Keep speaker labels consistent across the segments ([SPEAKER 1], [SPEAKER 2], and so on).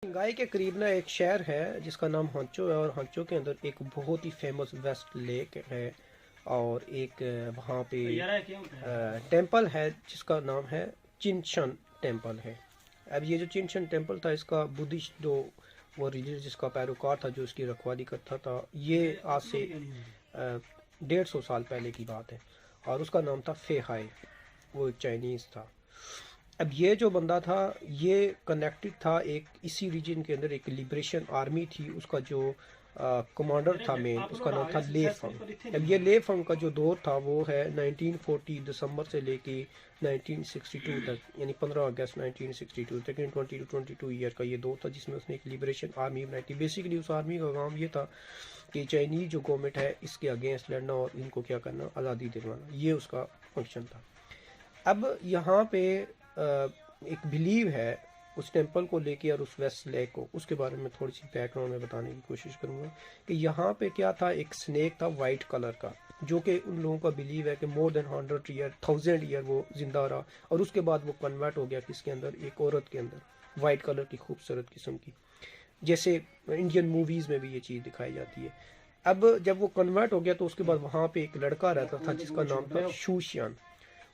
[SPEAKER 1] गाय के करीब ना एक शहर है जिसका नाम हंचो है, और हंचो के अंदर एक बहुत ही फेमस वेस्ट लेक है, और एक वहाँ पे टेंपल है जिसका नाम है चिनशन टेंपल है। अब ये जो चिनशन टेंपल था, इसका बुद्धिस्ट जो वो रिलीजियस का पैरोकार था जो इसकी रखवाली करता था, ये आज से 150 साल पहले की बात है, और उसका नाम था फेहाई, वो चाइनीज़ था। अब ये जो बंदा था ये कनेक्टेड था एक इसी रीजन के अंदर एक लिबरेशन आर्मी थी, उसका जो कमांडर था मेन, उसका नाम था ले फंग। अब ये ले फंग का जो दौर था वो है 1940 दिसंबर से लेके 1962 तक, यानी 15 अगस्त 1962 तक, 20 to 22 ईयर का ये दौर था जिसमें उसने एक लिबरेशन आर्मी बनाई थी। बेसिकली उस आर्मी का काम ये था कि चाइनीज जो गवर्नमेंट है इसके अगेंस्ट लड़ना और इनको क्या करना, आज़ादी दिलवाना, ये उसका फंक्शन था। अब यहाँ पे एक बिलीव है उस टेंपल को लेके और उस वेस्ट लेक को, उसके बारे में थोड़ी सी बैकग्राउंड में बताने की कोशिश करूँगा कि यहाँ पे क्या था, एक स्नेक था वाइट कलर का, जो कि उन लोगों का बिलीव है कि मोर देन 100 ईयर 1000 ईयर वो जिंदा रहा, और उसके बाद वो कन्वर्ट हो गया किसके अंदर, एक औरत के अंदर, वाइट कलर की खूबसूरत किस्म की, जैसे इंडियन मूवीज़ में भी ये चीज़ दिखाई जाती है। अब जब वो कन्वर्ट हो गया तो उसके बाद वहाँ पे एक लड़का रहता था जिसका नाम था शूशियान,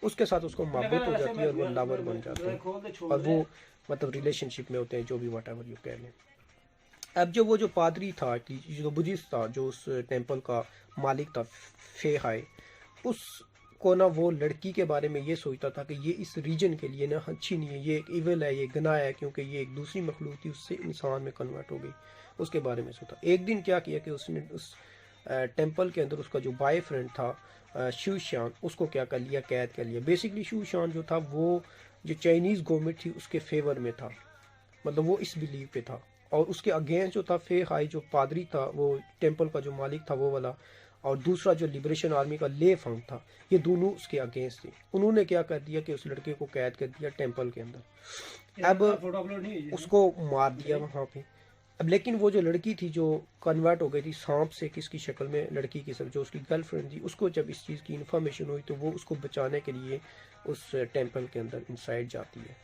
[SPEAKER 1] उसके साथ उसको मोहब्बत हो जाती है और वो लवर बन जाते हैं, और वो मतलब रिलेशनशिप में होते हैं, जो भी वट एवर यू कह लें। अब जो वो जो पादरी था, कि जो बुद्धिस्ट था, जो उस टेंपल का मालिक था फेहाई, उसको ना वो लड़की के बारे में ये सोचता था कि ये इस रीजन के लिए ना अच्छी नहीं है, ये एक इविल है, ये गुनाह है, क्योंकि ये एक दूसरी मखलूक थी, उससे इंसान में कन्वर्ट हो गई, उसके बारे में सोचा। एक दिन क्या किया कि उसने उस टेंपल के अंदर उसका जो बॉयफ्रेंड था शूशान, उसको क्या कर लिया, कैद कर लिया। बेसिकली शूशान जो था वो जो चाइनीज़ गवर्नमेंट थी उसके फेवर में था, मतलब वो इस बिलीव पे था, और उसके अगेंस्ट जो था फेहाई जो पादरी था, वो टेंपल का जो मालिक था वो वाला, और दूसरा जो लिबरेशन आर्मी का ले फंग था, ये दोनों उसके अगेंस्ट थे। उन्होंने क्या कर दिया कि उस लड़के को कैद कर दिया टेंपल के अंदर, अब उसको मार दिया वहाँ पे। अब लेकिन वो जो लड़की थी जो कन्वर्ट हो गई थी सांप से किसकी शक्ल में, लड़की की सब जो उसकी गर्लफ्रेंड थी, उसको जब इस चीज़ की इन्फॉर्मेशन हुई तो वो उसको बचाने के लिए उस टेंपल के अंदर इनसाइड जाती है।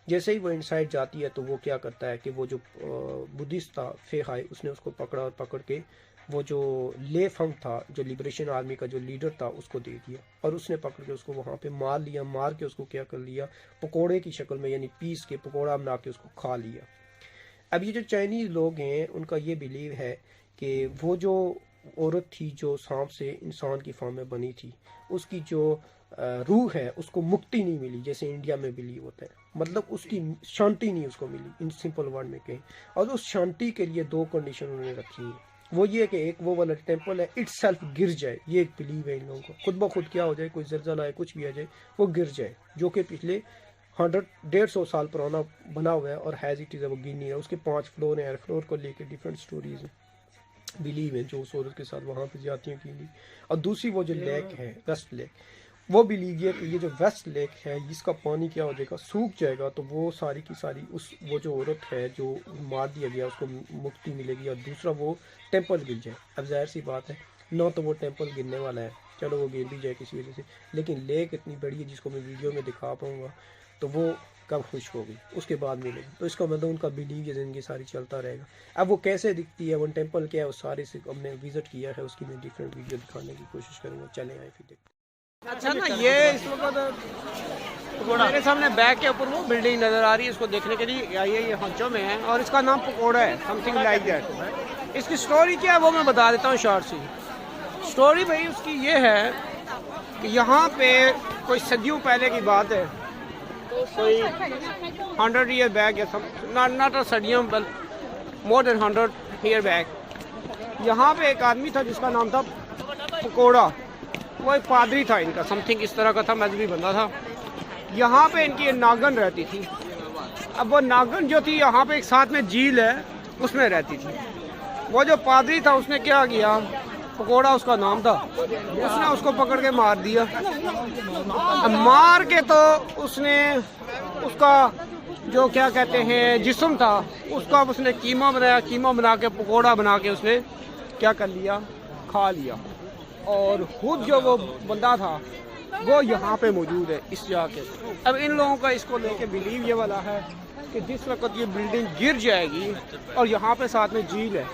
[SPEAKER 1] जैसे ही वो इनसाइड जाती है तो वो क्या करता है कि वो जो बुद्धिस्ट था फेहाई, उसने उसको पकड़ा, और पकड़ के वो जो ले फंग था जो लिबरेशन आर्मी का जो लीडर था उसको दे दिया, और उसने पकड़ के उसको वहाँ पे मार लिया। मार के उसको क्या कर लिया, पकोड़े की शक्ल में, यानी पीस के पकोड़ा बना के उसको खा लिया। अब ये जो चाइनीज़ लोग हैं उनका ये बिलीव है कि वो जो औरत थी जो सांप से इंसान की फॉर्म में बनी थी, उसकी जो रूह है उसको मुक्ति नहीं मिली, जैसे इंडिया में बिलीव होता है, मतलब उसकी शांति नहीं उसको मिली, इन सिंपल वर्ड में कहें। और उस शांति के लिए दो कंडीशन उन्होंने रखी है, वो ये कि एक वो वाला टेंपल है इट सेल्फ गिर जाए, ये एक बिलीव है इन लोगों को, खुद ब खुद क्या हो जाए, कोई जल्जला आए, कुछ भी आ जाए, वो गिर जाए, जो कि पिछले 150 साल पुराना बना हुआ है, और हैज़ इट इज़ वो गिर नहीं है। उसके 5 फ्लोर हैं, हर फ्लोर को लेकर डिफरेंट स्टोरीज हैं, बिलीव है जो उस औरत के साथ वहाँ पे जातियाँ की गई। और दूसरी वो जो लेक है वेस्ट लेक, वो बिलीव है कि ये जो वेस्ट लेक है इसका पानी क्या हो जाएगा, सूख जाएगा, तो वो सारी की सारी वो जो औरत है जो मार दिया गया उसको मुक्ति मिलेगी, और दूसरा वो टेंपल गिर जाए। अब जाहिर सी बात है ना, तो वो टेंपल गिरने वाला है, चलो वो गिर भी जाए किसी वजह से, लेकिन लेक इतनी बड़ी है जिसको मैं वीडियो में दिखा पाऊँगा, तो वो कब खुश होगी उसके बाद मिलेगी, तो इसका मतलब उनका बिलीव ये ज़िंदगी सारी चलता रहेगा। अब वो कैसे दिखती है, वो टेंपल क्या है, उस सारे से हमने विजिट किया है, उसकी मैं डिफरेंट वीडियो दिखाने की कोशिश करूँगा। चले आए फिर देखते।
[SPEAKER 2] अच्छा ना, ये इस वक्त मेरे सामने बैग के ऊपर वो बिल्डिंग नज़र आ रही है, इसको देखने के लिए आइए, ये हंचो में है, और इसका नाम पकोड़ा है, समथिंग लाइक दैट। इसकी स्टोरी क्या है वो मैं बता देता हूँ शॉर्ट सी। स्टोरी भाई उसकी ये है कि यहाँ पे कोई सदियों पहले की बात है, कोई 100 ईयर बैक या नॉट सदियों मोर देन 100 ईयर बैक, यहाँ पे एक आदमी था जिसका नाम था पकोड़ा। वो एक पादरी था इनका, समथिंग इस तरह का था, मजहबी बंदा था। यहाँ पे इनकी नागन रहती थी। अब वो नागन जो थी यहाँ पे एक साथ में झील है उसमें रहती थी। वो जो पादरी था उसने क्या किया, पकोड़ा उसका नाम था, उसने उसको पकड़ के मार दिया। मार के तो उसने उसका जो क्या कहते हैं जिस्म था उसका उसने कीमा बनाया, कीमा बना के पकोड़ा बना के उसने क्या कर लिया, खा लिया। और खुद जो वो बंदा था वो यहाँ पे मौजूद है इस जगह के। अब इन लोगों का इसको लेके बिलीव ये वाला है कि जिस वक्त ये बिल्डिंग गिर जाएगी और यहाँ पे साथ में झील है,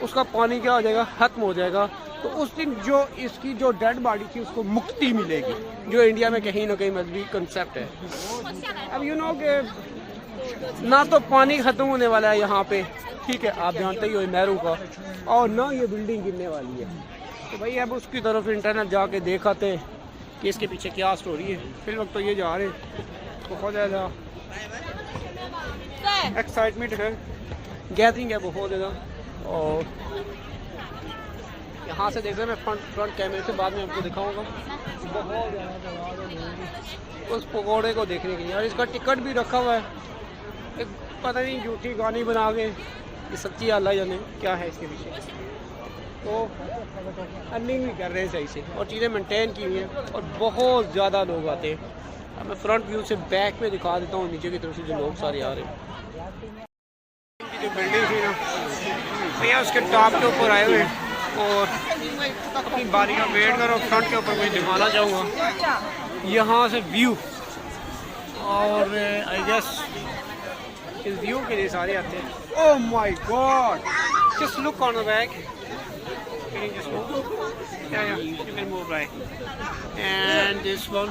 [SPEAKER 2] उसका पानी क्या हो जाएगा, खत्म हो जाएगा, तो उस दिन जो इसकी जो डेड बॉडी थी उसको मुक्ति मिलेगी, जो इंडिया में कहीं ना कहीं मजहबी कंसेप्ट है। अब यू नो कि ना तो पानी ख़त्म होने वाला है यहाँ पे, ठीक है, आप जानते ही हो नहरों का, और ना ये बिल्डिंग गिरने वाली है। तो भाई अब उसकी तरफ इंटरनेट जाके देखाते कि इसके पीछे क्या स्टोरी है। फिर वक्त तो ये जा रहे बहुत ज़्यादा एक्साइटमेंट है, गैदरिंग है बहुत ज़्यादा। और यहाँ से देख रहे मैं फ्रंट कैमरे से बाद में आपको दिखाऊंगा, बहुत ज़्यादा उस पकौड़े को देखने के लिए। और इसका टिकट भी रखा हुआ है, एक पता नहीं झूठी गानी बना के, ये सच्ची अल्लाह जाने क्या है इसके पीछे। तो अर्निंग भी कर रहे हैं सही से और चीज़ें मेंटेन की हुई हैं और बहुत ज़्यादा लोग आते हैं। अब मैं फ्रंट व्यू से बैक में दिखा देता हूँ, नीचे की तरफ से जो लोग सारे आ रहे हैं। जो बिल्डिंग थी ना भैया उसके टॉप के ऊपर आए हुए हैं और अपनी बारी का वेट करो। फ्रंट के ऊपर मैं दिखाना चाहूँगा यहाँ से व्यू, और आई गेस इस व्यू के लिए सारे आते हैं। Oh my God, just look on the back, just move. Yeah, you can move right. And this one,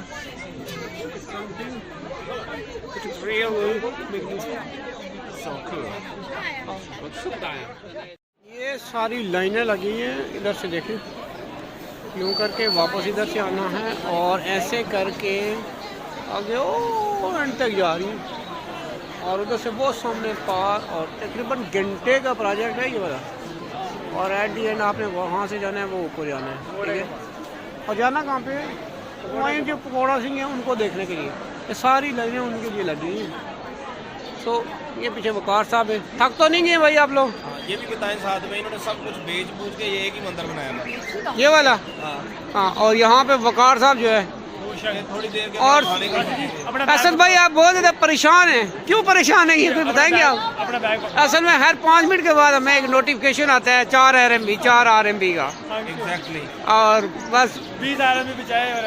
[SPEAKER 2] it's really big. So cool. ये सारी लाइनें लगी हैं, इधर से देखें, यूँ करके वापस इधर से आना है और ऐसे करके आगे ओ एंड तक जा रही है और उधर से वो सामने पार, और तकरीबन घंटे का प्रोजेक्ट है ये वाला। और एट दी एंड आपने वहाँ से जाना है, वो ऊपर जाना है, ठीक है। और जाना कहाँ पे, वहीं जो पकौड़ा सिंह हैं उनको देखने के लिए। ये सारी लाइनें उनके लिए लगी हैं। तो ये पीछे वकार साहब है, थक तो नहीं गए भाई आप लोग?
[SPEAKER 3] ये भी बताएं साथ में, इन्होंने सब कुछ बेच बूझ के ये एक ही मंदिर बनाया था,
[SPEAKER 2] ये वाला। हाँ, और यहाँ पे वकार साहब जो है
[SPEAKER 3] थोड़ी देर के
[SPEAKER 2] और असद भाई आप बहुत ज़्यादा परेशान हैं, क्यों परेशान है ये कोई बताएंगे आप? असल में हर 5 मिनट के बाद हमें एक नोटिफिकेशन आता है 4 RMB का।
[SPEAKER 3] एग्जैक्टली।
[SPEAKER 2] और बस
[SPEAKER 3] 20 RMB बिचाए। और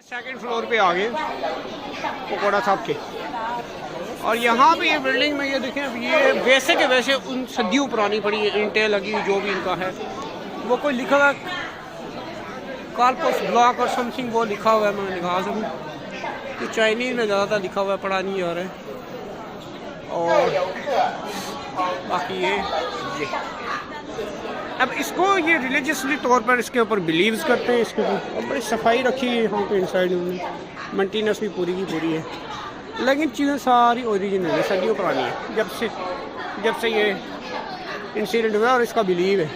[SPEAKER 2] सेकंड फ्लोर पे आ गए पकौड़ा साहब के, और यहाँ पे ये बिल्डिंग में ये देखें, अब ये वैसे के वैसे उन सदियों पुरानी पड़ी है, ईंटें लगी जो भी इनका है, वो कोई लिखा हुआ कार्पस ब्लॉक और समथिंग वो लिखा हुआ है, मैं लिखा सकूँ तो चाइनीज़ में ज़्यादातर लिखा हुआ है, पढ़ा नहीं जा रहा है। और बाकी ये अब इसको ये रिलीजियसली तौर पर इसके ऊपर बिलीव्स करते हैं, इसके ऊपर। और बड़ी सफाई रखी है यहाँ पे इनसाइड में, मेंटेनेंस भी पूरी की पूरी है, लेकिन चीज़ें सारी ओरिजिनल है, सदियों पुरानी है, जब से ये इंसिडेंट हुआ और इसका बिलीव है।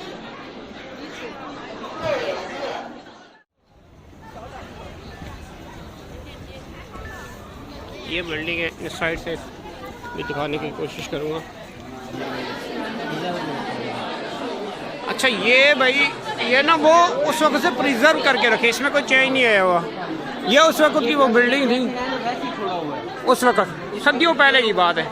[SPEAKER 2] ये बिल्डिंग है, इस साइड से भी दिखाने की कोशिश करूँगा। अच्छा ये भाई ये ना वो उस वक्त से प्रिजर्व करके रखे, इसमें कोई चेंज नहीं आया हुआ। ये उस वक्त की वो बिल्डिंग थी, उस वक्त सदियों पहले की बात है।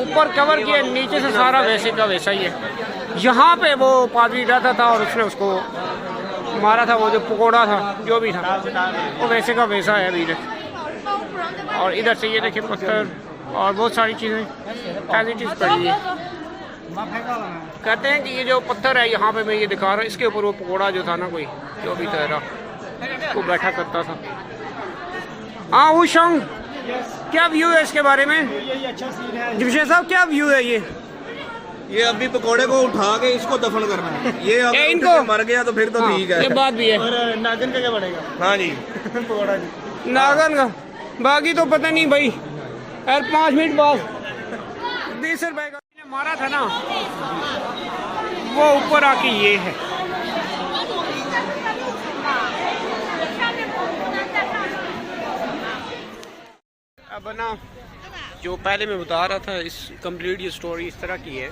[SPEAKER 2] ऊपर कवर किया, नीचे से सारा वैसे का वैसा ही है। यहाँ पे वो पादरी रहता था और उसने उसको मारा था, वो जो पकौड़ा था जो भी था वो वैसे का वैसा है अभी तक। और इधर से ये देखिए पत्थर और बहुत सारी चीज़ें एज इट इज़ पड़ी है। कहते हैं कि ये जो पत्थर है यहाँ पे मैं ये दिखा रहा हूँ, इसके ऊपर वो पकौड़ा जो था ना, कोई जो भी ठहरा वो बैठा करता था। हाँ उशंग, क्या व्यू है इसके बारे में? जिमशेद साहब क्या व्यू है ये
[SPEAKER 3] अभी पकोड़े को उठा के इसको दफन करना है। ये अब
[SPEAKER 2] इनको
[SPEAKER 3] मर गया तो फिर तो ठीक है।
[SPEAKER 2] ये बात भी है।
[SPEAKER 3] और नागन का क्या बढ़ेगा? हाँ जी
[SPEAKER 2] पकोड़ा नागन का, बाकी तो पता नहीं भाई। यार 5 मिनट बाद 20 रुपए का मारा था ना, वो ऊपर आके ये है। अब ना जो पहले मैं बता रहा था, इस कंप्लीट ये स्टोरी इस तरह की है।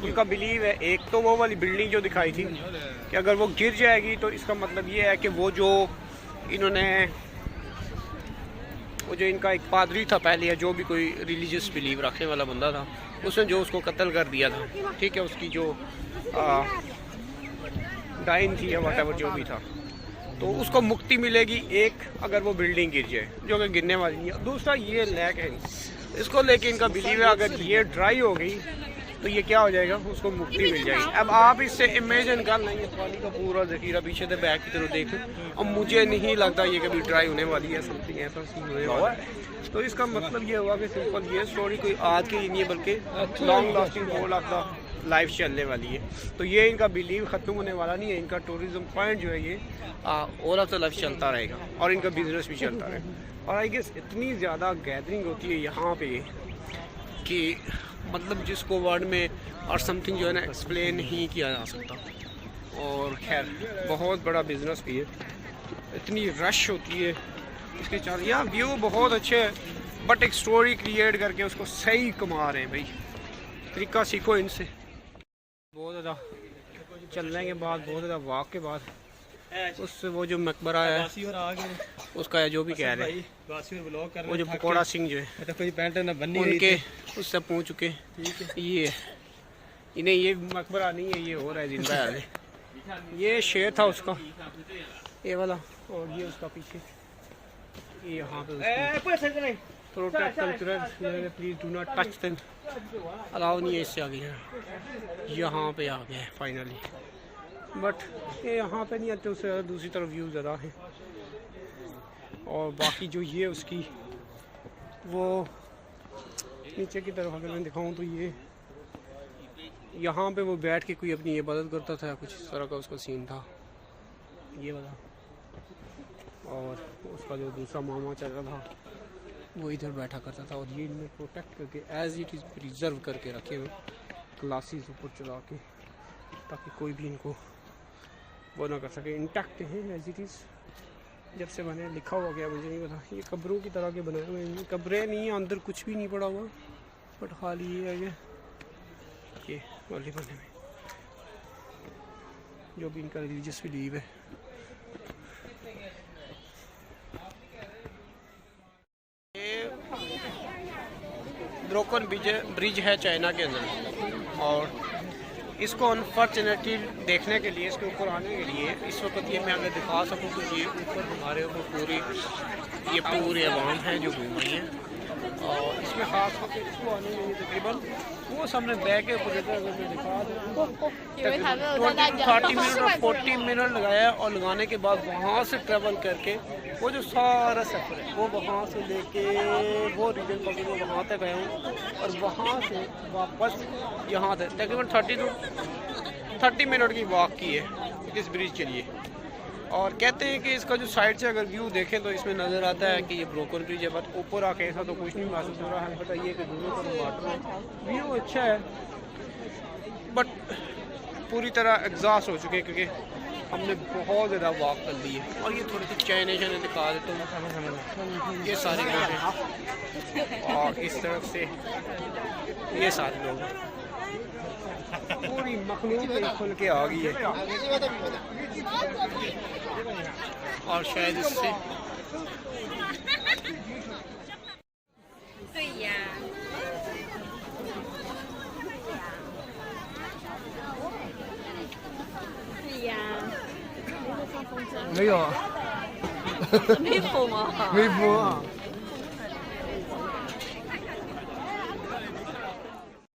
[SPEAKER 2] उनका बिलीव है, एक तो वो वाली बिल्डिंग जो दिखाई थी कि अगर वो गिर जाएगी तो इसका मतलब ये है कि वो जो इन्होंने वो जो इनका एक पादरी था पहले, या जो भी कोई रिलीजियस बिलीव रखने वाला बंदा था, उसने जो उसको कत्ल कर दिया था, ठीक है, उसकी जो डाइन थी या व्हाटएवर जो भी था, तो उसको मुक्ति मिलेगी एक, अगर वो बिल्डिंग गिर जाए, जो कि गिरने वाली है। दूसरा ये लेक है, इसको लेके इनका बिलीव है अगर ये ड्राई हो गई तो ये क्या हो जाएगा, उसको मुक्ति मिल जाएगी। अब आप इससे इमेजिन कर लेंगे पानी का पूरा ज़ख़ीरा पीछे से बैक की तरफ देख, और मुझे नहीं लगता ये कभी ड्राई होने वाली है, समथिंग ऐसा सीन होने वाला है। तो इसका मतलब ये हुआ कि सिंपल ये स्टोरी कोई आज की नहीं है बल्कि लॉन्ग लास्टिंग 4 लाख का लाइफ चलने वाली है। तो ये इनका बिलीव ख़त्म होने वाला नहीं है, इनका टूरिज़म पॉइंट जो है ये और अब लाइफ चलता रहेगा और इनका बिजनेस भी चलता रहेगा। और आई गेस इतनी ज़्यादा गैदरिंग होती है यहाँ पे कि मतलब जिसको वर्ड में और समथिंग जो है ना एक्सप्लेन नहीं किया जा सकता। और खैर बहुत बड़ा बिजनेस भी है, इतनी रश होती है इसके चार, यहाँ व्यू बहुत अच्छे है बट एक स्टोरी क्रिएट करके उसको सही कमा रहे हैं भाई। तरीका सीखो इनसे। बहुत ज़्यादा चलने के बाद, बहुत ज़्यादा वॉक के बाद उससे वो जो मकबरा है उसका जो भी कह रहे हैं वो जो पकौड़ा सिंह जो है उनके उससे पूछ चुके ये इन्हें ये मकबरा नहीं है, ये हो रहा है जिंदा है। ये शेर था उसका ये वाला, और ये उसका पीछे ये यहाँ पे protect cultural please do not touch them, allow नहीं है इससे आगे है। यहाँ पे आ गया है फाइनली, बट ये यहाँ पे नहीं आते, उससे दूसरी तरफ व्यू ज़्यादा है। और बाकी जो ये उसकी वो नीचे की तरफ अगर मैं दिखाऊँ तो ये यहाँ पे वो बैठ के कोई अपनी इबादत करता था, कुछ इस तरह का उसका सीन था ये वाला। और उसका जो दूसरा मामा चल रहा था वो इधर बैठा करता था। और ये इनमें प्रोटेक्ट करके एज इट इज़ प्रिजर्व करके रखे हुए ग्लासेस ऊपर चला के, ताकि कोई भी इनको वो ना कर सके। इंटैक्ट हैं एज इट इज़, जब से बने लिखा हुआ गया मुझे नहीं पता। ये कब्रों की तरह के बनाए हुए हैं, कब्रें नहीं है, अंदर कुछ भी नहीं पड़ा हुआ बट खाली ये है ये वाली बने में जो भी इनका रिलीजियस बिलीव है। ब्रोकन ब्रिज है चाइना के अंदर, और इसको अनफॉर्चुनेटली देखने के लिए, इसके ऊपर आने के लिए इस वक्त ये मैं अगर दिखा सकूँ तो ये ऊपर हमारे ऊपर ये पूरी आवाम है जो घूम रही है। और इसमें ख़ास करके इसको आने के लिए तकरीबन वो सामने बैक के ऊपर अगर मैं दिखा दूँ 30 मिनट और 40 मिनट लगाया। और लगाने के बाद वहाँ से ट्रैवल करके वो जो सारा सफ़र है वो वहाँ से लेके वो रीजन पकड़ के वहाँ तक गए हूँ, और वहाँ से वापस यहाँ तक तकरीबन 30 मिनट की वॉक की है इस ब्रिज के लिए। और कहते हैं कि इसका जो साइड से अगर व्यू देखें तो इसमें नज़र आता है कि ये ब्रोकन ब्रिज है, बट ऊपर आके ऐसा तो कुछ नहीं महसूस हो रहा है। बताइए कि दोनों तरफ वाटर है, व्यू अच्छा है बट पूरी तरह एग्जॉस्ट हो चुके हैं क्योंकि हमने बहुत ज़्यादा वॉक कर ली है। और ये थोड़ी सी चाइनीज दिखा देता हूँ, ये सारे लोग हैं और इस तरफ से ये सारे लोग हैं, पूरी मखलूक खुल के आ गई है। और शायद इससे
[SPEAKER 4] 没有，没谱吗？没谱。